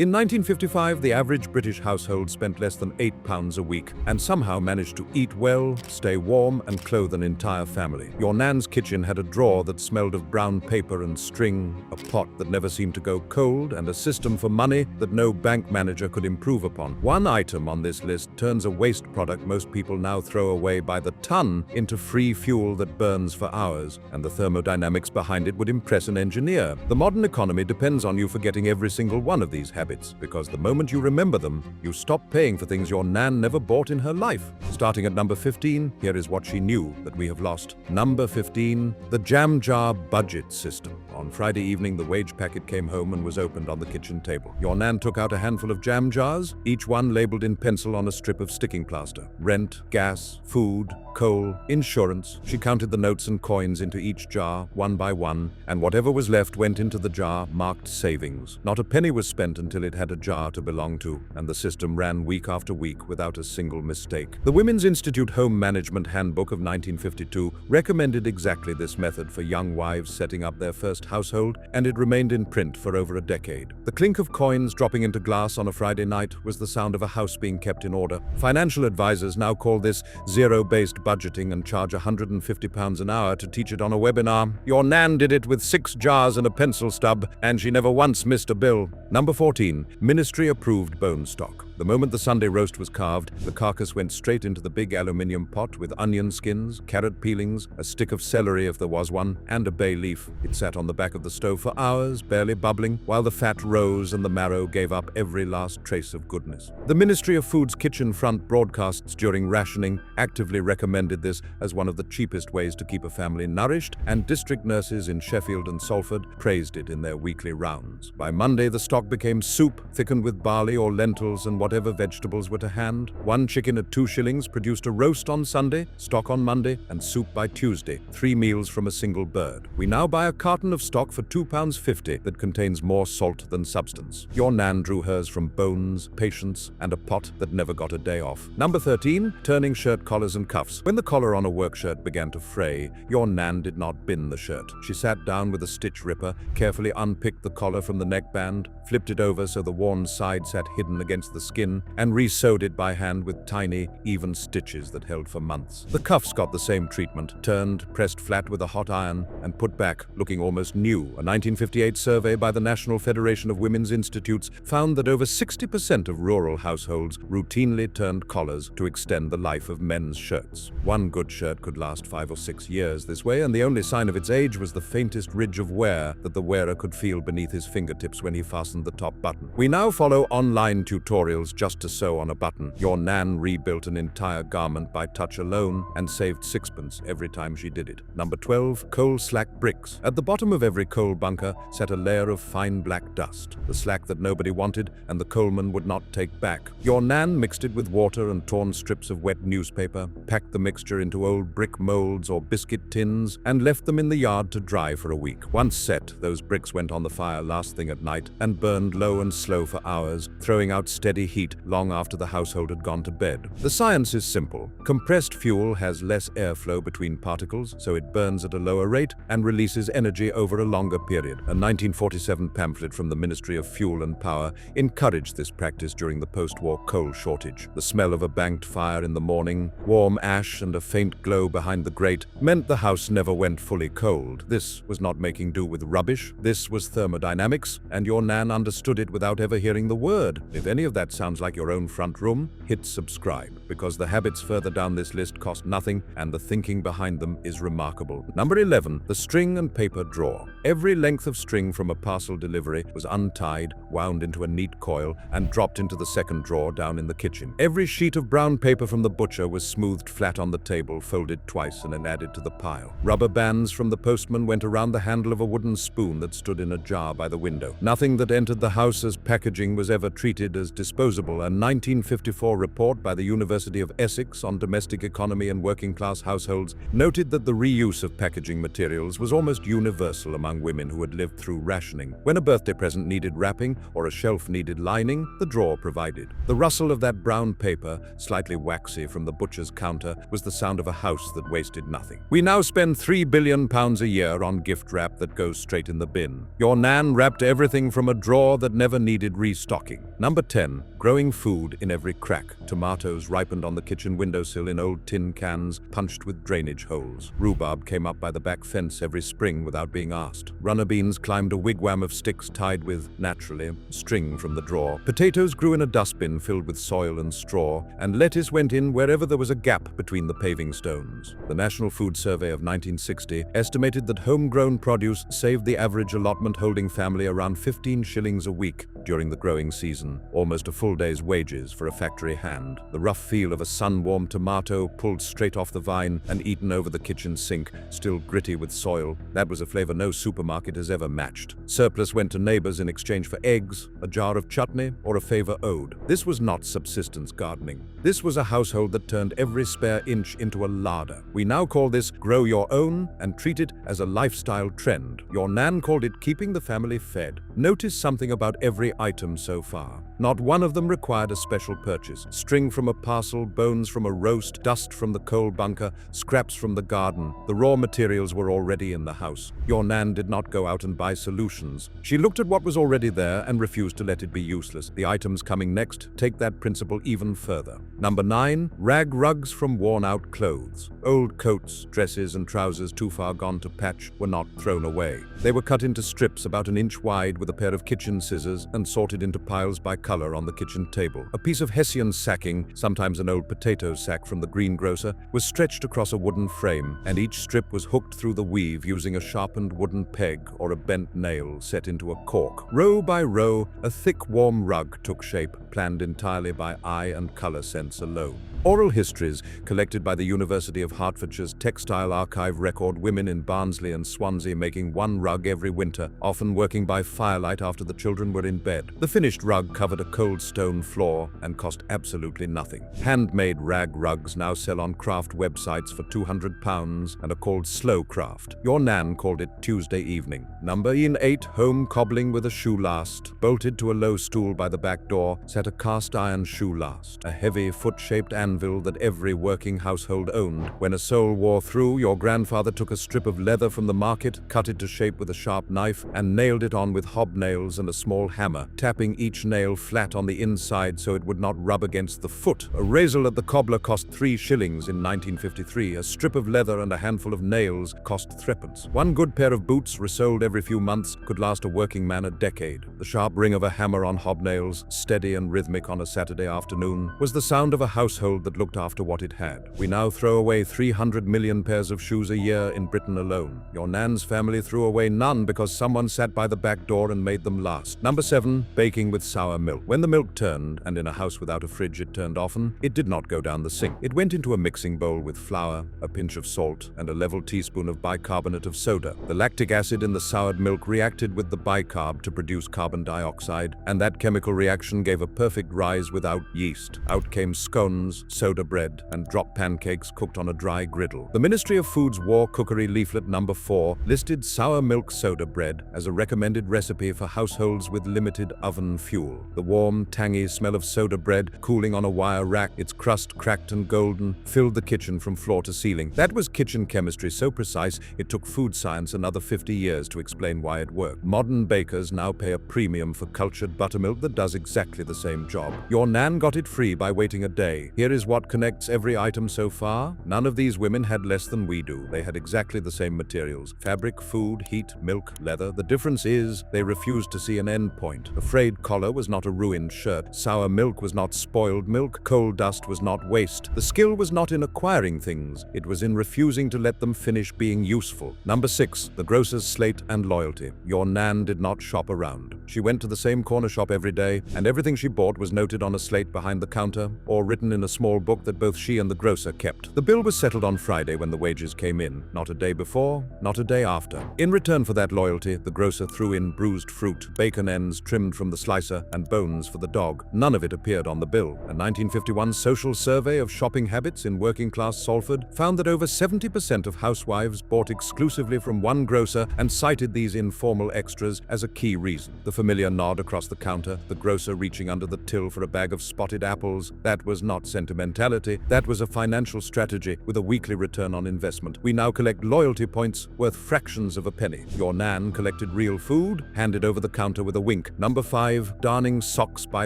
In 1955, the average British household spent less than £8 a week and somehow managed to eat well, stay warm, and clothe an entire family. Your nan's kitchen had a drawer that smelled of brown paper and string, a pot that never seemed to go cold, and a system for money that no bank manager could improve upon. One item on this list turns a waste product most people now throw away by the ton into free fuel that burns for hours, and the thermodynamics behind it would impress an engineer. The modern economy depends on you forgetting every single one of these habits, because the moment you remember them, you stop paying for things your nan never bought in her life. Starting at number 15, here is what she knew that we have lost. Number 15, the jam jar budget system. On Friday evening, the wage packet came home and was opened on the kitchen table. Your nan took out a handful of jam jars, each one labeled in pencil on a strip of sticking plaster. Rent, gas, food, coal, insurance. She counted the notes and coins into each jar, one by one, and whatever was left went into the jar marked savings. Not a penny was spent until it had a jar to belong to, and the system ran week after week without a single mistake. The Women's Institute Home Management Handbook of 1952 recommended exactly this method for young wives setting up their first household, and it remained in print for over a decade. The clink of coins dropping into glass on a Friday night was the sound of a house being kept in order. Financial advisors now call this zero-based budgeting and charge £150 an hour to teach it on a webinar. Your nan did it with 6 jars and a pencil stub, and she never once missed a bill. Number 14, ministry-approved bone stock. The moment the Sunday roast was carved, the carcass went straight into the big aluminium pot with onion skins, carrot peelings, a stick of celery if there was one, and a bay leaf. It sat on the back of the stove for hours, barely bubbling, while the fat rose and the marrow gave up every last trace of goodness. The Ministry of Food's kitchen front broadcasts during rationing actively recommended this as one of the cheapest ways to keep a family nourished, and district nurses in Sheffield and Salford praised it in their weekly rounds. By Monday, the stock became soup, thickened with barley or lentils and whatever vegetables were to hand. One chicken at 2 shillings produced a roast on Sunday, stock on Monday, and soup by Tuesday, 3 meals from a single bird. We now buy a carton of stock for £2.50 that contains more salt than substance. Your nan drew hers from bones, patience, and a pot that never got a day off. Number 13, turning shirt collars and cuffs. When the collar on a work shirt began to fray, your nan did not bin the shirt. She sat down with a stitch ripper, carefully unpicked the collar from the neckband, flipped it over so the worn side sat hidden against the skin, and re-sewed it by hand with tiny, even stitches that held for months. The cuffs got the same treatment, turned, pressed flat with a hot iron, and put back, looking almost new. A 1958 survey by the National Federation of Women's Institutes found that over 60% of rural households routinely turned collars to extend the life of men's shirts. One good shirt could last 5 or 6 years this way, and the only sign of its age was the faintest ridge of wear that the wearer could feel beneath his fingertips when he fastened the top button. We now follow online tutorials just to sew on a button. Your nan rebuilt an entire garment by touch alone and saved 6pence every time she did it. Number 12, coal slack bricks. At the bottom of every coal bunker sat a layer of fine black dust, the slack that nobody wanted and the coalman would not take back. Your nan mixed it with water and torn strips of wet newspaper, packed the mixture into old brick molds or biscuit tins, and left them in the yard to dry for a week. Once set, those bricks went on the fire last thing at night and burned low and slow for hours, throwing out steady heat long after the household had gone to bed. The science is simple. Compressed fuel has less airflow between particles, so it burns at a lower rate and releases energy over a longer period. A 1947 pamphlet from the Ministry of Fuel and Power encouraged this practice during the post-war coal shortage. The smell of a banked fire in the morning, warm ash and a faint glow behind the grate meant the house never went fully cold. This was not making do with rubbish. This was thermodynamics, and your nan understood it without ever hearing the word. If any of that sounds like your own front room, hit subscribe, because the habits further down this list cost nothing and the thinking behind them is remarkable. Number 11, the string and paper drawer. Every length of string from a parcel delivery was untied, wound into a neat coil, and dropped into the second drawer down in the kitchen. Every sheet of brown paper from the butcher was smoothed flat on the table, folded twice, and then added to the pile. Rubber bands from the postman went around the handle of a wooden spoon that stood in a jar by the window. Nothing that entered the house as packaging was ever treated as disposable disposable. A 1954 report by the University of Essex on domestic economy and working-class households noted that the reuse of packaging materials was almost universal among women who had lived through rationing. When a birthday present needed wrapping or a shelf needed lining, the drawer provided. The rustle of that brown paper, slightly waxy from the butcher's counter, was the sound of a house that wasted nothing. We now spend £3 billion a year on gift wrap that goes straight in the bin. Your nan wrapped everything from a drawer that never needed restocking. Number 10. Growing food in every crack. Tomatoes ripened on the kitchen windowsill in old tin cans punched with drainage holes. Rhubarb came up by the back fence every spring without being asked. Runner beans climbed a wigwam of sticks tied with, naturally, string from the drawer. Potatoes grew in a dustbin filled with soil and straw, and lettuce went in wherever there was a gap between the paving stones. The National Food Survey of 1960 estimated that homegrown produce saved the average allotment-holding family around 15 shillings a week during the growing season, almost a full day's wages for a factory hand. The rough feel of a sun-warmed tomato pulled straight off the vine and eaten over the kitchen sink, still gritty with soil, that was a flavor no supermarket has ever matched. Surplus went to neighbors in exchange for eggs, a jar of chutney, or a favor owed. This was not subsistence gardening. This was a household that turned every spare inch into a larder. We now call this grow your own and treat it as a lifestyle trend. Your nan called it keeping the family fed. Notice something about every item so far. Not one of them required a special purchase. String from a parcel, bones from a roast, dust from the coal bunker, scraps from the garden. The raw materials were already in the house. Your nan did not go out and buy solutions. She looked at what was already there and refused to let it be useless. The items coming next take that principle even further. Number 9. Rag rugs from worn-out clothes. Old coats, dresses, and trousers too far gone to patch were not thrown away. They were cut into strips about an inch wide with a pair of kitchen scissors and sorted into piles by color on the kitchen table. A piece of Hessian sacking, sometimes an old potato sack from the greengrocer, was stretched across a wooden frame, and each strip was hooked through the weave using a sharpened wooden peg or a bent nail set into a cork. Row by row, a thick, warm rug took shape, planned entirely by eye and color sense alone. Oral histories, collected by the University of Hertfordshire's Textile Archive, record women in Barnsley and Swansea making one rug every winter, often working by firelight after the children were in bed. The finished rug covered a cold stone floor and cost absolutely nothing. Handmade rag rugs now sell on craft websites for £200 and are called slow craft. Your nan called it Tuesday evening. Number 8. Home cobbling with a shoe last. Bolted to a low stool by the back door sat a cast iron shoe last, a heavy foot-shaped anvil that every working household owned. When a sole wore through, your grandfather took a strip of leather from the market, cut it to shape with a sharp knife, and nailed it on with hobnails and a small hammer, tapping each nail flat on the inside so it would not rub against the foot. A razor at the cobbler cost 3 shillings in 1953. A strip of leather and a handful of nails cost threepence. One good pair of boots, resoled every few months, could last a working man a decade. The sharp ring of a hammer on hobnails, steady and rhythmic on a Saturday afternoon, was the sound of a household that looked after what it had. We now throw away 300 million pairs of shoes a year in Britain alone. Your nan's family threw away none because someone sat by the back door and made them last. Number 7. Baking with sour milk. When the milk turned, and in a house without a fridge it turned often, it did not go down the sink. It went into a mixing bowl with flour, a pinch of salt, and a level teaspoon of bicarbonate of soda. The lactic acid in the soured milk reacted with the bicarb to produce carbon dioxide, and that chemical reaction gave a perfect rise without yeast. Out came scones, soda bread, and drop pancakes cooked on a dry griddle. The Ministry of Food's War Cookery Leaflet number 4 listed sour milk soda bread as a recommended recipe for households with limited oven fuel. The warm, tangy smell of soda bread cooling on a wire rack, its crust cracked and golden, filled the kitchen from floor to ceiling. That was kitchen chemistry so precise it took food science another 50 years to explain why it worked. Modern bakers now pay a premium for cultured buttermilk that does exactly the same job. Your nan got it free by waiting a day. Here is what connects every item so far. None of these women had less than we do. They had exactly the same materials: fabric, food, heat, milk, leather. The difference is they refused to see an end point. A frayed collar was not a ruined shirt. Sour milk was not spoiled milk. Coal dust was not waste. The skill was not in acquiring things. It was in refusing to let them finish being useful. Number 6. The grocer's slate and loyalty. Your nan did not shop around. She went to the same corner shop every day, and everything she bought was noted on a slate behind the counter or written in a small small book that both she and the grocer kept. The bill was settled on Friday when the wages came in, not a day before, not a day after. In return for that loyalty, the grocer threw in bruised fruit, bacon ends trimmed from the slicer, and bones for the dog. None of it appeared on the bill. A 1951 social survey of shopping habits in working-class Salford found that over 70% of housewives bought exclusively from one grocer and cited these informal extras as a key reason. The familiar nod across the counter, the grocer reaching under the till for a bag of spotted apples, that was not sentimentality, that was a financial strategy with a weekly return on investment. We now collect loyalty points worth fractions of a penny. Your nan collected real food, handed over the counter with a wink. Number 5, darning socks by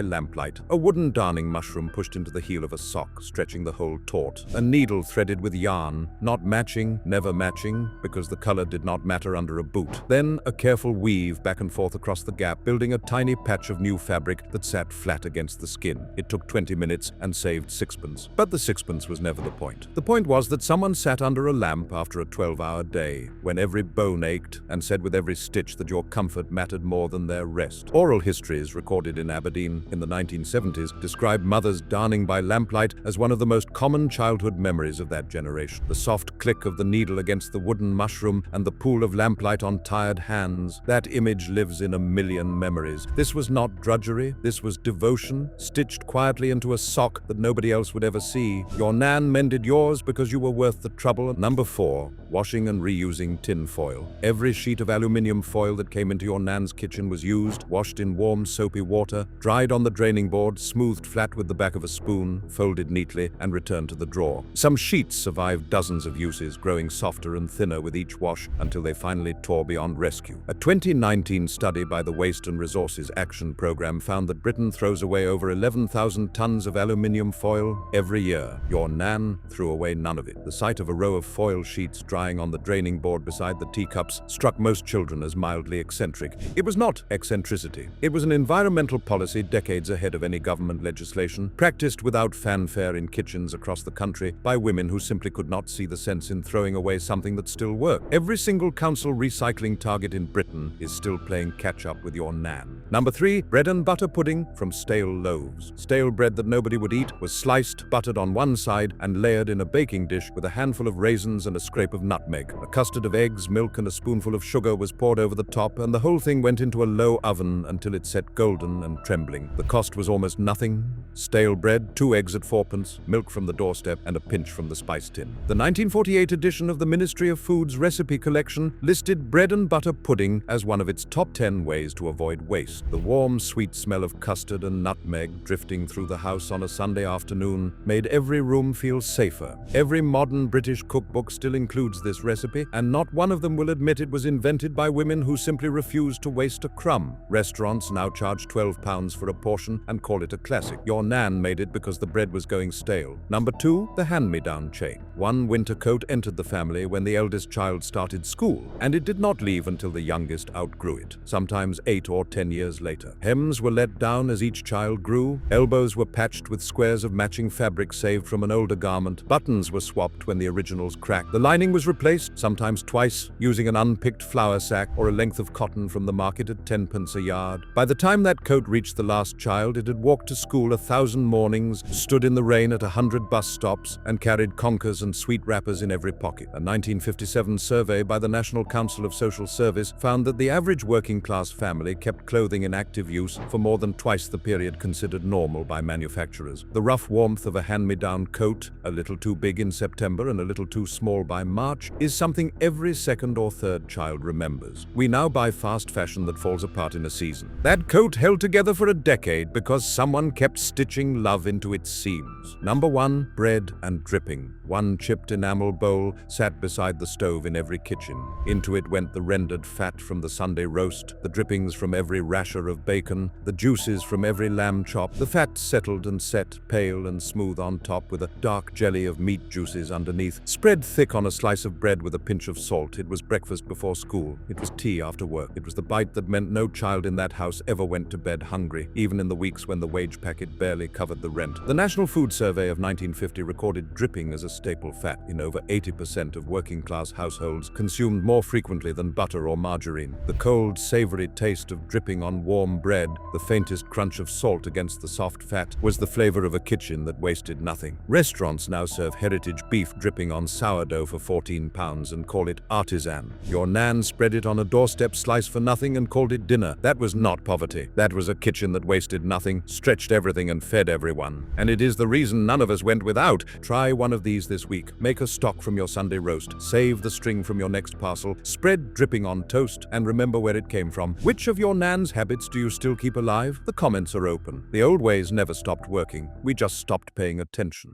lamplight. A wooden darning mushroom pushed into the heel of a sock, stretching the whole taut. A needle threaded with yarn, not matching, never matching, because the color did not matter under a boot. Then a careful weave back and forth across the gap, building a tiny patch of new fabric that sat flat against the skin. It took 20 minutes and saved sixpence. But the sixpence was never the point. The point was that someone sat under a lamp after a 12-hour day, when every bone ached, and said with every stitch that your comfort mattered more than their rest. Oral histories recorded in Aberdeen in the 1970s described mothers darning by lamplight as one of the most common childhood memories of that generation. The soft click of the needle against the wooden mushroom and the pool of lamplight on tired hands, that image lives in a million memories. This was not drudgery, this was devotion, stitched quietly into a sock that nobody else would ever see. Your nan mended yours because you were worth the trouble. Number 4, washing and reusing tin foil. Every sheet of aluminium foil that came into your nan's kitchen was used, washed in warm soapy water, dried on the draining board, smoothed flat with the back of a spoon, folded neatly, and returned to the drawer. Some sheets survived dozens of uses, growing softer and thinner with each wash until they finally tore beyond rescue. A 2019 study by the Waste and Resources Action Program found that Britain throws away over 11,000 tons of aluminium foil every year. Your nan threw away none of it. The sight of a row of foil sheets drying on the draining board beside the teacups struck most children as mildly eccentric. It was not eccentricity. It was an environmental policy decades ahead of any government legislation, practiced without fanfare in kitchens across the country by women who simply could not see the sense in throwing away something that still worked. Every single council recycling target in Britain is still playing catch-up with your nan. Number 3, bread and butter pudding from stale loaves. Stale bread that nobody would eat was sliced, buttered on one side, and layered in a baking dish with a handful of raisins and a scrape of nutmeg. A custard of eggs, milk, and a spoonful of sugar was poured over the top, and the whole thing went into a low oven until it set golden and trembling. The cost was almost nothing. Stale bread, 2 eggs at 4pence, milk from the doorstep, and a pinch from the spice tin. The 1948 edition of the Ministry of Food's recipe collection listed bread and butter pudding as one of its top 10 ways to avoid waste. The warm, sweet smell of custard and nutmeg drifting through the house on a Sunday afternoon made every room feel safer. Every modern British cookbook still includes this recipe, and not one of them will admit it was invented by women who simply refused to waste a crumb. Restaurants now charge £12 for a portion and call it a classic. Your nan made it because the bread was going stale. Number 2, the hand-me-down chain. One winter coat entered the family when the eldest child started school, and it did not leave until the youngest outgrew it, sometimes 8 or 10 years later. Hems were let down as each child grew, elbows were patched with squares of matching fabric saved from an older garment, buttons were swapped when the originals cracked, the lining was replaced, sometimes twice, using an unpicked flour sack or a length of cotton from the market at 10pence a yard. By the time that coat reached the last child, it had walked to school 1,000 mornings, stood in the rain at 100 bus stops, and carried conkers and sweet wrappers in every pocket. A 1957 survey by the National Council of Social Service found that the average working-class family kept clothing in active use for more than twice the period considered normal by manufacturers. The rough warmth of a hand-me-down coat, a little too big in September and a little too small by March, is something every second or third child remembers. We now buy fast fashion that falls apart in a season. That coat held together for a decade because someone kept stitching love into its seams. Number 1, bread and dripping. One chipped enamel bowl sat beside the stove in every kitchen. Into it went the rendered fat from the Sunday roast, the drippings from every rasher of bacon, the juices from every lamb chop. The fat settled and set, pale and smooth on top, with a dark jelly of meat juices underneath. Spread thick on a slice of bread with a pinch of salt, it was breakfast before school. It was tea after work. It was the bite that meant no child in that house ever went to bed hungry, even in the weeks when the wage packet barely covered the rent. The National Food Survey of 1950 recorded dripping as a staple fat in over 80% of working-class households, consumed more frequently than butter or margarine. The cold, savory taste of dripping on warm bread, the faintest crunch of salt against the soft fat, was the flavor of a kitchen that wasted nothing. Restaurants now serve heritage beef dripping on sourdough for £14 and call it artisan. Your nan spread it on a doorstep slice for nothing and called it dinner. That was not poverty. That was a kitchen that wasted nothing, stretched everything and fed everyone. And it is the reason none of us went without. Try one of these this week. Make a stock from your Sunday roast. Save the string from your next parcel. Spread dripping on toast and remember where it came from. Which of your nan's habits do you still keep alive? The comments are open. The old ways never stopped working. We just stopped paying attention.